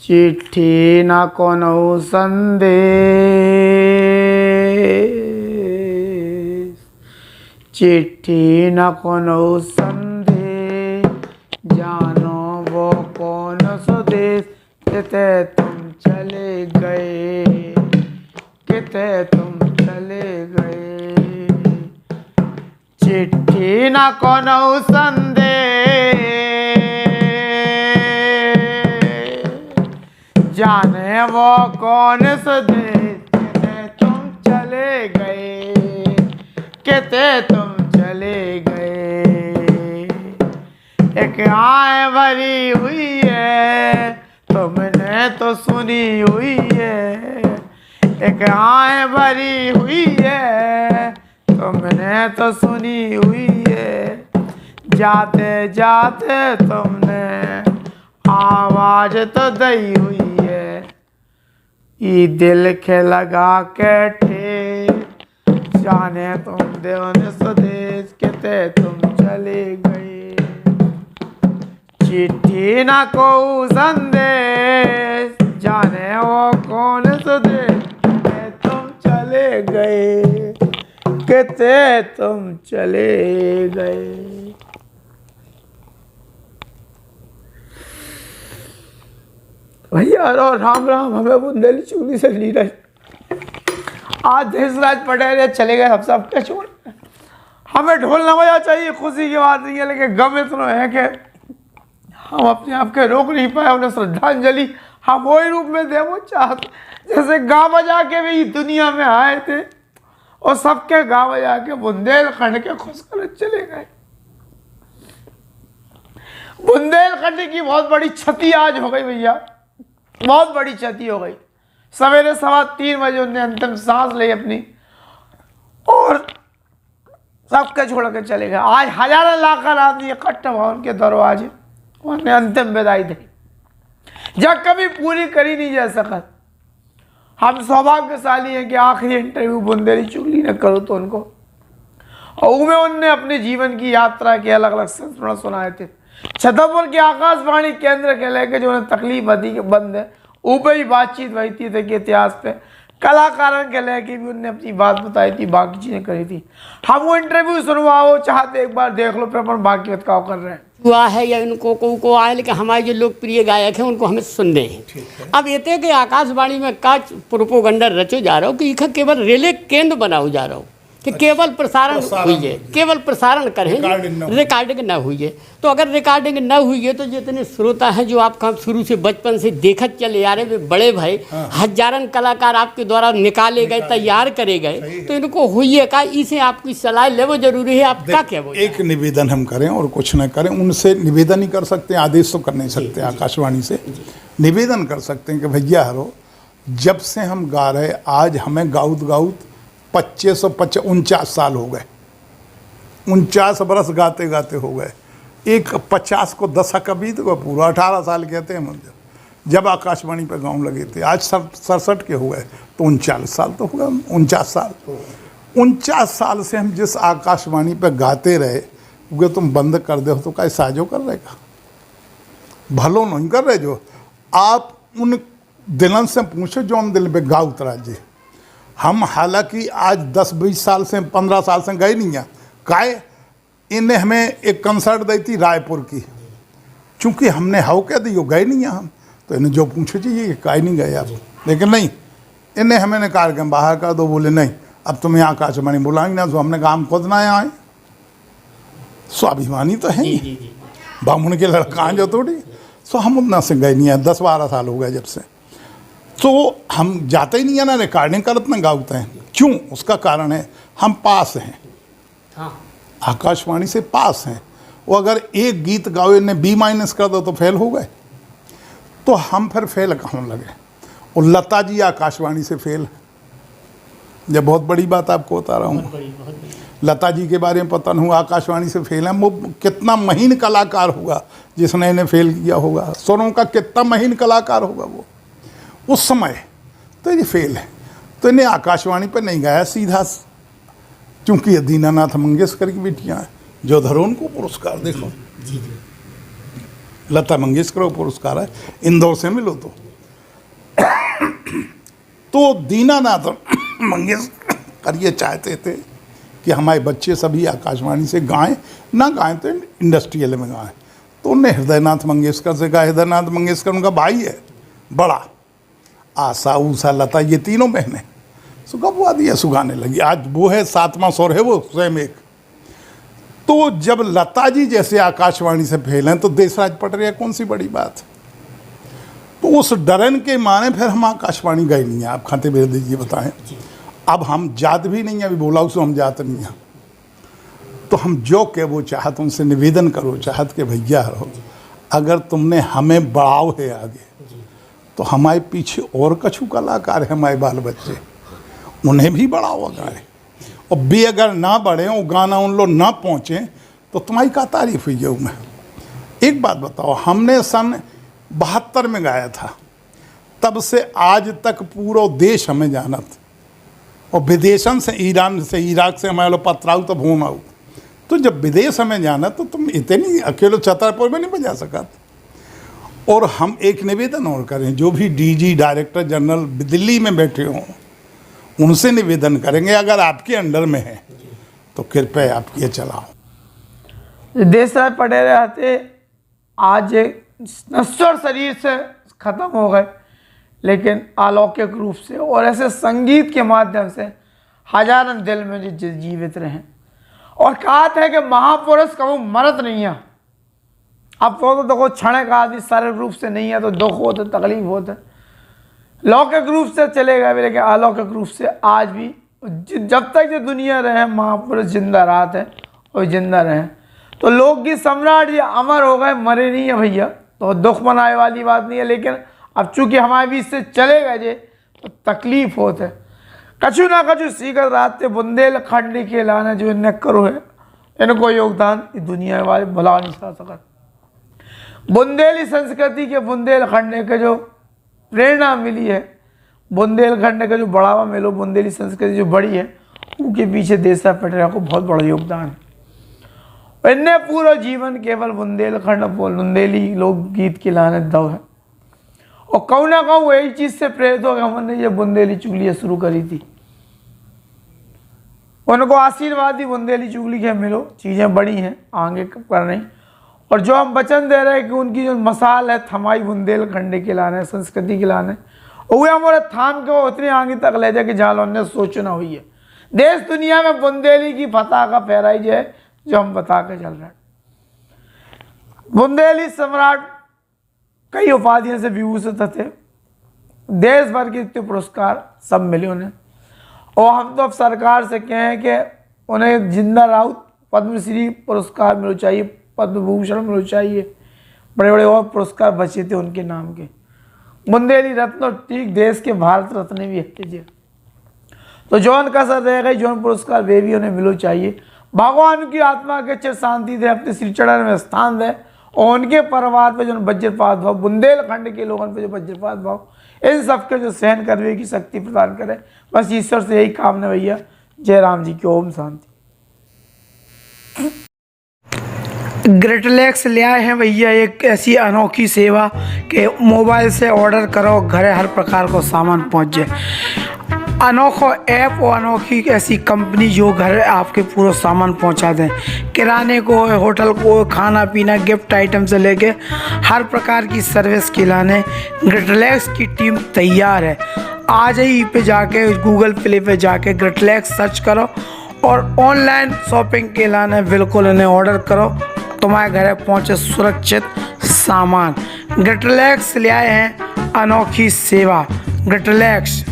चिट्ठी न कोनो संदेश, चिट्ठी न कोनो संदेश, जानो वो कौन स्वदेश, किते तुम चले गए, किते तुम चले गए। चिट्ठी न कोनो संदेश, जाने वो कौन स्वदेश, किते तुम चले गए, किते तुम चले गए। एक आय भरी हुई है, तुमने तो सुनी हुई है, एक आय भरी हुई है, तुमने तो सुनी हुई है। जाते जाते तुमने आवाज तो दी हुई है, ई दिल के लगा के ठेस, जाने तुम देवन स्वदेश, किते तुम चले गए। चिट्ठी न को संदेश, जाने वो कौन स्वदेश, किते तुम चले गए, किते तुम चले गए। भैया और राम राम, हमें बुंदेली चुगली से ली रही। आज देशराज पटेल चले गए, हम सब क्या छोड़। हमें ढोल नवाजा चाहिए, खुशी की बात नहीं है, लेकिन गम इतना है कि हम अपने आप के रोक नहीं पाए। उन्हें श्रद्धांजलि हम वही रूप में दे वो चाहते, जैसे गा बजा के भी दुनिया में आए थे और सबके गा बजा के बुंदेलखंड के खुश कर चले गए। बुंदेलखंड की बहुत बड़ी क्षति आज हो गई भैया, बहुत बड़ी क्षति हो गई। सवेरे 3:15 बजे उन्हें अंतिम सांस ली अपनी और सबके छोड़ के चले गए। आज हजारों लाखों आदमी इकट्ठा हुआ उनके दरवाजे, उन्हें अंतिम विदाई दी, जब कभी पूरी करी नहीं जा सका। हम सौभाग्यशाली हैं कि आखिरी इंटरव्यू बुंदेली चुगली ने करो तो उनको, और उनमें उनने अपने जीवन की यात्रा के अलग अलग संस्मरण सुनाए थे। छतरपुर के आकाशवाणी केंद्र के लेके जो उन्हें तकलीफ अधिक के बंद है, ऊपर ही बातचीत हुई थी कि इतिहास पे कलाकारों के लेके भी उनने अपनी बात बताई थी, बाकी चीज़ें करी थी। हम वो इंटरव्यू सुनवाओ चाहते एक बार देख लो, फिर अपन बाकी बताओ कर रहे हैं हुआ है या इनको को आए, लेकिन हमारे जो लोकप्रिय गायक हैं उनको हमें सुनने हैं। अब ये थे कि आकाशवाणी में का प्रोपोगंडा रचो जा रहा हो कि केवल रेले केंद्र बनाओ जा रहा हो कि केवल प्रसारण हुई है, केवल प्रसारण करेंगे, रिकॉर्डिंग न हुई है। तो अगर रिकॉर्डिंग न हुई है तो जितने श्रोता हैं जो आपका शुरू से बचपन से देखत चले आ रहे वे बड़े भाई, हजारन कलाकार आपके द्वारा निकाले गए, तैयार करे गए, तो इनको हुई है का, इसे आपकी सलाह ले वो जरूरी है। आपका क्या वो एक निवेदन हम करें और कुछ न करें, उनसे निवेदन ही कर सकते हैं, आदेश तो कर नहीं सकते। आकाशवाणी से निवेदन कर सकते हैं कि भैया हरो, जब से हम गा रहे आज हमें गाउत गाउत 2549 साल हो गए, 49 बरस गाते गाते हो गए। एक 50 को 10 कभी तो पूरा 18 साल कहते हैं मुझे, जब आकाशवाणी पे गाँव लगे थे। आज 67 के हो गए तो 39 साल तो हो गए। 49 साल से हम जिस आकाशवाणी पे गाते रहे, वो तुम बंद कर दे तो क्या साजो कर रहेगा, भलो नहीं कर रहे। जो आप उन दिलन से पूछो जो हम दिल पे गा उतरा जी। हम हालांकि आज 10-20 साल से 15 साल से गए नहीं हैं, काहे इन्हें हमें एक कंसर्ट दी थी रायपुर की, चूँकि हमने हाउ कह दी, गए नहीं हैं हम, तो इन्हें जो पूछो चाहिए काहे नहीं गए आप। लेकिन नहीं, इन्हें हमें कार्यक्रम बाहर कर दो, बोले नहीं अब तुम्हें आकाशवाणी बुलाएंगे ना। तो हमने काम खुद ना आए, स्वाभिमानी तो है ही, बामुन के लड़का जो थोड़ी। सो हम उतना से गए नहीं हैं, 10-12 साल हो गए जब से। तो हम जाते ही नहीं है ना, रिकॉर्डिंग करते ना गाते हैं। क्यों? उसका कारण है हम पास हैं, आकाशवाणी से पास हैं। वो अगर एक गीत गाओ ने B- कर दो तो फेल हो गए, तो हम फिर फेल कहाँ लगे। और लता जी आकाशवाणी से फेल है, ये बहुत बड़ी बात आपको बता रहा हूँ। लता जी के बारे में पता नहीं, आकाशवाणी से फेल है। वो कितना महीन कलाकार होगा जिसने इन्हें फेल किया होगा, स्वरों का कितना महीन कलाकार होगा वो उस समय। तो ये फेल है, तो इन्हें आकाशवाणी पर नहीं गाया सीधा, क्योंकि ये दीनानाथ मंगेशकर की बेटियाँ हैं। जो धरो उनको पुरस्कार देखो, लता मंगेशकर को पुरस्कार है, इंदौर से मिलो तो तो दीनानाथ मंगेशकर ये चाहते थे कि हमारे बच्चे सभी आकाशवाणी से गाएं, ना गाएं तो इंडस्ट्रियल में गाएं। तो उनने हृदयनाथ मंगेशकर से कहा। हृदयनाथ मंगेशकर उनका भाई है बड़ा। आशा, उषा, लता ये तीनों बहनें सुगबवा दिया, सुगाने लगी। आज वो है 7वां स्वर है वो स्वयं एक। तो जब लता जी जैसे आकाशवाणी से फेल हैं तो देशराज पट रहा, कौन सी बड़ी बात। तो उस डरन के माने फिर हम आकाशवाणी गए नहीं हैं। आप खाते मेरे दीजिए बताएं, अब हम जात भी नहीं है, अभी बोला उसको हम जात नहीं हैं। तो हम जो के वो चाहत उनसे निवेदन करो चाहत के भैया रहो, अगर तुमने हमें बढ़ाओ है आगे तो हमारे पीछे और कछु कलाकार है, हमारे बाल बच्चे, उन्हें भी बढ़ाओ आगे। और भी अगर ना बढ़े वो गाना उन लोग ना पहुँचे तो तुम्हारी क्या तारीफ हुई है मैं। एक बात बताओ, हमने सन 72 में गाया था, तब से आज तक पूरा देश हमें जानत, और विदेशन से, ईरान से, इराक से हमारे लोग पत्राऊ तो भूम आऊ। तो जब विदेश हमें जाना तो तुम इतनी अकेले छतरपुर में नहीं बजा सकत। और हम एक निवेदन और करें, जो भी डीजी डायरेक्टर जनरल दिल्ली में बैठे हों उनसे निवेदन करेंगे, अगर आपके अंडर में है तो कृपया आप ये चलाओ। देशराज पटेल रहते आज नश्वर शरीर से ख़त्म हो गए, लेकिन अलौकिक रूप से और ऐसे संगीत के माध्यम से हजारन दिल में जीवित रहे। और कहा है कि महापुरुष कभी मरत नहीं है। अब तो देखो क्षण का आदमी शारीरिक रूप से नहीं है तो दुख होते, तकलीफ होते, लौकिक रूप से चले गए, लेकिन अलौकिक रूप से आज भी जब तक ये दुनिया रहे महापुरुष जिंदा रहते हैं और जिंदा रहे। तो लोकगीत सम्राट ये अमर हो गए, मरे नहीं है भैया, तो दुख मनाने वाली बात नहीं है। लेकिन अब चूंकि हमारे बीच से चले गए जे तो तकलीफ होते, कछु ना कछु सीखत रहते। बुंदेलखंड के लाने जो इन्हें करो है, इनको योगदान दुनिया वाले भुला नहीं सकत। बुंदेली संस्कृति के, बुंदेलखंड के जो प्रेरणा मिली है, बुंदेलखंड का जो बढ़ावा मिलो, बुंदेली संस्कृति जो बड़ी है, उनके पीछे देशराज पटेल को बहुत बड़ा योगदान है। इन्हें पूरा जीवन केवल बुंदेलखंड, बुंदेली लोकगीत के लाने दो है। और कहूँ ना कहूँ यही चीज़ से प्रेरित हो गया हमने ये बुंदेली चुगलियाँ शुरू करी थी। उनको आशीर्वाद ही बुंदेली चुगली के मिलो, चीज़ें बड़ी हैं आगे कर नहीं। और जो हम वचन दे रहे हैं कि उनकी जो मसाल है थमाई बुंदेलखंड के लाने, संस्कृति के लाने, वो हमारे थाम के वो उतनी आगे तक ले जाए कि जहाँ उन्होंने सोचना हुई है। देश दुनिया में बुंदेली की पताका फहराई जाए जो हम बता के चल रहे हैं। बुंदेली सम्राट कई उपाधियों से विभूषित थे, देश भर के इतने पुरस्कार सब मिले उन्हें। और हम तो अब सरकार से कहें कि उन्हें जिंदा राउत पद्मश्री पुरस्कार मिलना चाहिए, पद्म भूषण मिलना चाहिए, बड़े बड़े और पुरस्कार बचे थे उनके नाम के। बुंदेली रत्न और ठीक देश के भारत रत्न भी है। तो जौन का सर रह गई, जौन पुरस्कार वे भी उन्हें मिलना चाहिए। भगवान की आत्मा के चिर शांति दे, अपने श्री चरण में स्थान दे, और उनके परिवार पे जो वज्रपात भाव, बुंदेलखंड के लोगों पे जो वज्रपात भाव, इन सबके जो सहन करने की शक्ति प्रदान करे। बस ईश्वर से यही कामना भैया। जय राम जी की ओम शांति। ग्रेटलेक्स ले आए हैं भैया एक ऐसी अनोखी सेवा कि मोबाइल से ऑर्डर करो, घरे हर प्रकार का सामान पहुंच जाए। अनोखा ऐप और अनोखी ऐसी कंपनी जो घर आपके पूरा सामान पहुंचा दें, किराने को, होटल को, खाना पीना, गिफ्ट आइटम से लेके हर प्रकार की सर्विस खिलाने ग्रेटलेक्स की टीम तैयार है। आज ही पे जाके गूगल प्ले पे जाके ग्रेटलेक्स सर्च करो और ऑनलाइन शॉपिंग के लाने बिल्कुल इन्हें ऑर्डर करो, तुम्हारे घर पहुँचे सुरक्षित सामान। ग्रेटलेक्स ले आए हैं अनोखी सेवा। ग्रेटलेक्स